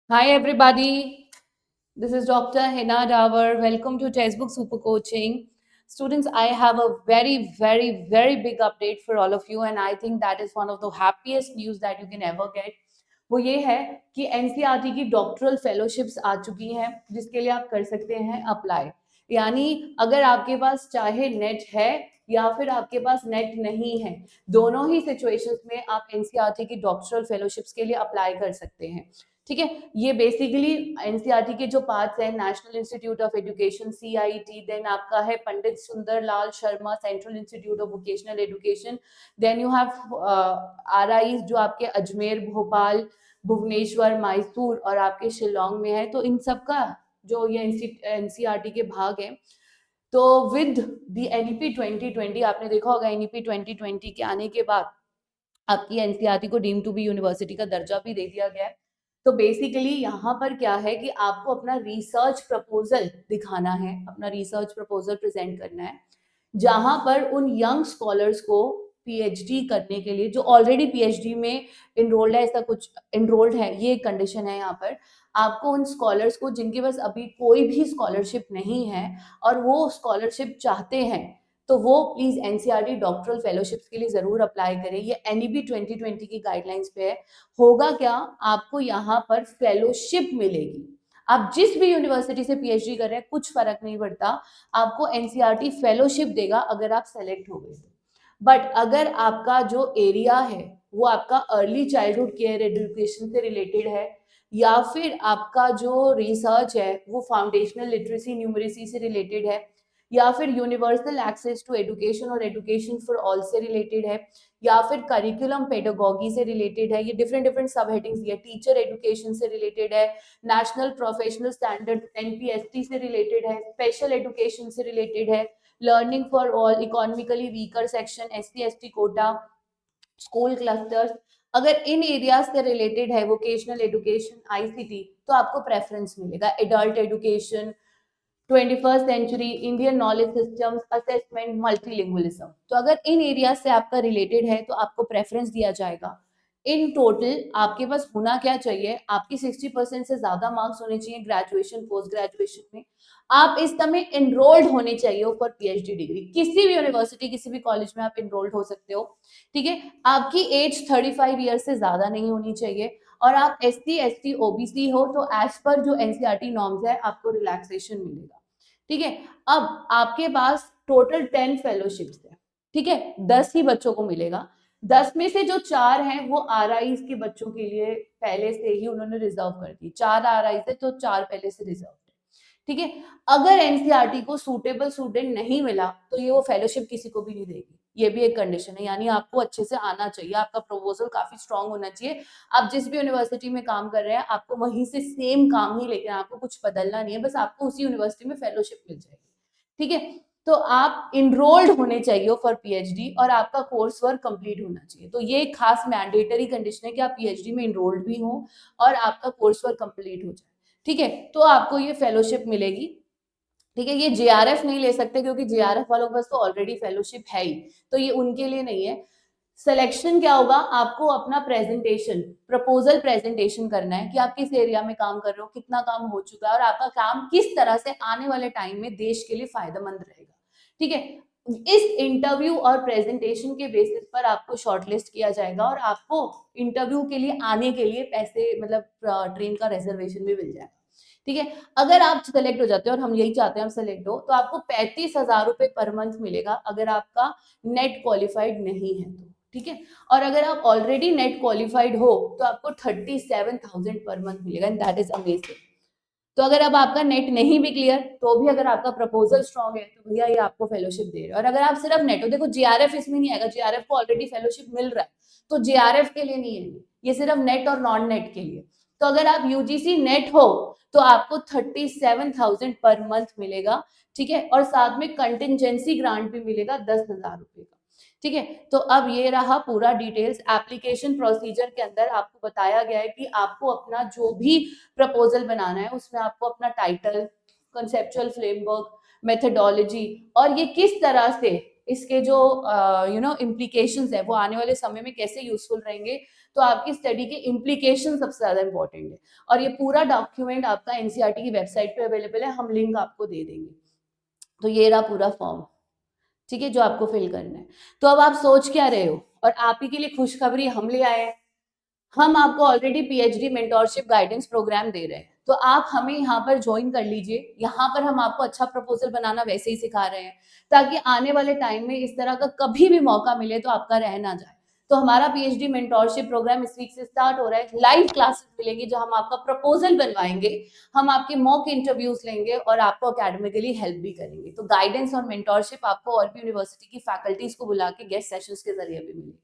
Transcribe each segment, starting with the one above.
Hi everybody, this is Dr. Hina Davar. Welcome to Textbook Super Coaching. Students, I have a very big update for all of you and I think that is one of the happiest news that you can ever get. वो ये है कि NCERT की doctoral fellowships आ चुकी हैं जिसके लिए आप कर सकते हैं अप्लाई। यानी अगर आपके पास चाहे नेट है या फिर आपके पास नेट नहीं है, दोनों ही सिचुएशंस में आप एनसीईआरटी की डॉक्टरल फेलोशिप्स के लिए अप्लाई कर सकते हैं। ठीक है, ये बेसिकली एनसीईआरटी के जो पार्ट्स हैं, National Institute of Education CIT, then आपका है Pandit Sundarlal Sharma Central Institute of Vocational Education, then you have RI जो आपके अजमेर, भोपाल, भुवनेश्वर, मैसूर और आपके शिलोंग में है। तो इन सब का जो ये एनसीईआरटी के भाग हैं, तो विद द एनईपी 2020 आपने देखा होगा, एनईपी 2020 के आने के बाद आपकी एनसीईआरटी को डीम टू बी यूनिवर्सिटी का दर्जा भी दे दिया गया है। तो बेसिकली यहाँ पर क्या है कि आपको अपना रिसर्च प्रपोजल दिखाना है, अपना रिसर्च प्रपोजल प्रेजेंट करना है, जहां पर उन यंग स्कॉलर्स को पीएचडी करने के लिए, जो ऑलरेडी पीएचडी में इनरोल्ड है, ऐसा कुछ इनरोल्ड है, ये कंडीशन है यहाँ पर, आपको उन स्कॉलर्स को जिनके पास अभी कोई भी स्कॉलरशिप नहीं है और वो स्कॉलरशिप चाहते हैं, तो वो प्लीज एनसीईआरटी डॉक्टरल फेलोशिप्स के लिए जरूर अप्लाई करें। ये एनईपी 2020 की गाइडलाइंस पे है। होगा क्या, आपको यहाँ पर फेलोशिप मिलेगी। आप जिस भी यूनिवर्सिटी से पीएचडी कर रहे हैं, कुछ फर्क नहीं पड़ता, आपको एनसीईआरटी फेलोशिप देगा अगर आप सेलेक्ट हो गए। बट अगर आपका जो एरिया है वो आपका अर्ली चाइल्डहुड केयर एजुकेशन से रिलेटेड है, या फिर आपका जो रिसर्च है वो फाउंडेशनल लिटरेसी न्यूमरेसी से रिलेटेड है, या फिर यूनिवर्सल एक्सेस टू एजुकेशन और एजुकेशन फॉर ऑल से रिलेटेड है, या फिर करिकुलम पेडागोगी से रिलेटेड है, ये डिफरेंट डिफरेंट सब हेडिंग्स है, टीचर एजुकेशन से रिलेटेड है, नेशनल प्रोफेशनल स्टैंडर्ड एनपीएसटी से रिलेटेड है, स्पेशल एजुकेशन से रिलेटेड है, learning for all, economically weaker section, SC ST quota, school clusters, अगर इन एरिया से रिलेटेड है, वोकेशनल एजुकेशन, आईसीटी, तो आपको प्रेफरेंस मिलेगा। Adult education, 21st century, Indian knowledge systems, assessment, multilingualism, तो अगर इन एरिया से आपका रिलेटेड है तो आपको प्रेफरेंस दिया जाएगा। इन टोटल आपके पास होना क्या चाहिए, आपकी 60% से ज्यादा मार्क्स होने चाहिए ग्रेजुएशन पोस्ट ग्रेजुएशन में। आप इस समय एनरोल्ड होने चाहिए फॉर पीएचडी डिग्री, किसी भी यूनिवर्सिटी किसी भी कॉलेज में आप एनरोल्ड हो सकते हो। ठीक है, आपकी एज 35 ईयर से ज्यादा नहीं होनी चाहिए, और आप एससी एसटी ओबीसी हो तो एज पर जो एनसीईआरटी नॉर्म्स है आपको रिलैक्सेशन मिलेगा। ठीक है, अब आपके पास टोटल 10 फेलोशिप्स है। ठीक है, 10 ही बच्चों को मिलेगा। 10 में से जो 4 हैं वो आरआईज के बच्चों के लिए पहले से ही उन्होंने रिजर्व कर दी। 4 आरआईज है तो 4 पहले से रिजर्व है। ठीक है, अगर एनसीईआरटी को सूटेबल स्टूडेंट नहीं मिला तो ये वो फेलोशिप किसी को भी नहीं देगी, ये भी एक कंडीशन है। यानी आपको अच्छे से आना चाहिए, आपका प्रपोजल काफी स्ट्रांग होना चाहिए। आप जिस भी यूनिवर्सिटी में काम कर रहे हैं, आपको वहीं से सेम काम ही लेके, आपको कुछ बदलना नहीं है, बस आपको उसी यूनिवर्सिटी में फेलोशिप मिल जाएगी। ठीक है, तो आप इनरोल्ड होने चाहिए फॉर पीएचडी और आपका कोर्स वर्क कंप्लीट होना चाहिए। तो ये एक खास मैंडेटरी कंडीशन है कि आप पीएचडी में इनरोल्ड भी हो और आपका कोर्स वर्क कंप्लीट हो जाए। ठीक है, तो आपको ये फेलोशिप मिलेगी। ठीक है, ये जेआरएफ नहीं ले सकते क्योंकि जेआरएफ वालों के पास तो ऑलरेडी फेलोशिप है ही, तो ये उनके लिए नहीं है। सिलेक्शन क्या होगा, आपको अपना प्रेजेंटेशन, प्रपोजल प्रेजेंटेशन करना है कि आप किस एरिया में काम कर रहे हो, कितना काम हो चुका है और आपका काम किस तरह से आने वाले टाइम में देश के लिए फायदेमंद रहेगा। ठीक है, इस इंटरव्यू और प्रेजेंटेशन के बेसिस पर आपको शॉर्टलिस्ट किया जाएगा और आपको इंटरव्यू के लिए आने के लिए पैसे, मतलब ट्रेन का रिजर्वेशन भी मिल जाएगा। ठीक है, अगर आप सेलेक्ट हो जाते हो और हम यही चाहते हैं आप सेलेक्ट हो, तो आपको 35,000 रुपए पर मंथ मिलेगा अगर आपका नेट क्वालिफाइड नहीं है तो। ठीक है, और अगर आप ऑलरेडी नेट क्वालिफाइड हो तो आपको 37,000 पर मंथ मिलेगा, एंड दैट इज अमेजिंग। तो अगर अब आपका नेट नहीं भी क्लियर, तो भी अगर आपका प्रपोजल स्ट्रांग है तो भैया ये आपको फेलोशिप दे रहे हैं। और अगर आप सिर्फ नेट हो, देखो जेआरएफ इसमें नहीं आएगा, जेआरएफ को ऑलरेडी फेलोशिप मिल रहा है, तो जेआरएफ के लिए नहीं है, ये सिर्फ नेट और नॉन नेट के लिए। तो अगर आप यूजीसी नेट हो तो आपको 37,000 पर मंथ मिलेगा। ठीक है, और साथ में कंटिजेंसी ग्रांट भी मिलेगा 10,000 रुपए का। ठीक है, तो अब ये रहा पूरा डिटेल्स। एप्लीकेशन प्रोसीजर के अंदर आपको बताया गया है कि आपको अपना जो भी प्रपोजल बनाना है उसमें आपको अपना टाइटल, कंसेप्चुअल फ्रेमवर्क, मेथडोलॉजी और ये किस तरह से इसके जो इम्प्लीकेशंस है वो आने वाले समय में कैसे यूजफुल रहेंगे, तो आपकी स्टडी के इम्प्लीकेशन सबसे ज्यादा इंपॉर्टेंट है। और ये पूरा डॉक्यूमेंट आपका एनसीईआरटी की वेबसाइट पे अवेलेबल है, हम लिंक आपको दे देंगे। तो ये रहा पूरा फॉर्म, ठीक है, जो आपको फिल करना है। तो अब आप सोच क्या रहे हो, और आप ही के लिए खुशखबरी हम ले आए हैं। हम आपको already PhD mentorship guidance programme दे रहे हैं, तो आप हमें यहाँ पर ज्वाइन कर लीजिए। यहाँ पर हम आपको अच्छा प्रपोजल बनाना वैसे ही सिखा रहे हैं, ताकि आने वाले टाइम में इस तरह का कभी भी मौका मिले तो आपका रह ना जाए। तो हमारा पीएचडी मेंटोरशिप प्रोग्राम इस वीक से स्टार्ट हो रहा है। लाइव क्लासेस मिलेंगी, जो हम आपका प्रपोजल बनवाएंगे, हम आपके मॉक इंटरव्यूज लेंगे और आपको अकेडमिकली हेल्प भी करेंगे। तो गाइडेंस और मेंटोरशिप आपको और भी यूनिवर्सिटी की फैकल्टीज को बुला के गेस्ट सेशंस के जरिए भी मिलेगी।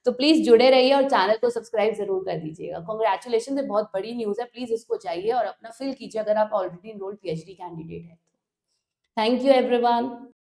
तो प्लीज जुड़े रहिए और चैनल को सब्सक्राइब जरूर कर दीजिएगा। कांग्रेचुलेशन, ये बहुत बड़ी न्यूज है, प्लीज इसको जाइए और अपना फिल कीजिए अगर आप ऑलरेडी इनरोल्ड पीएचडी कैंडिडेट है। Thank you everyone.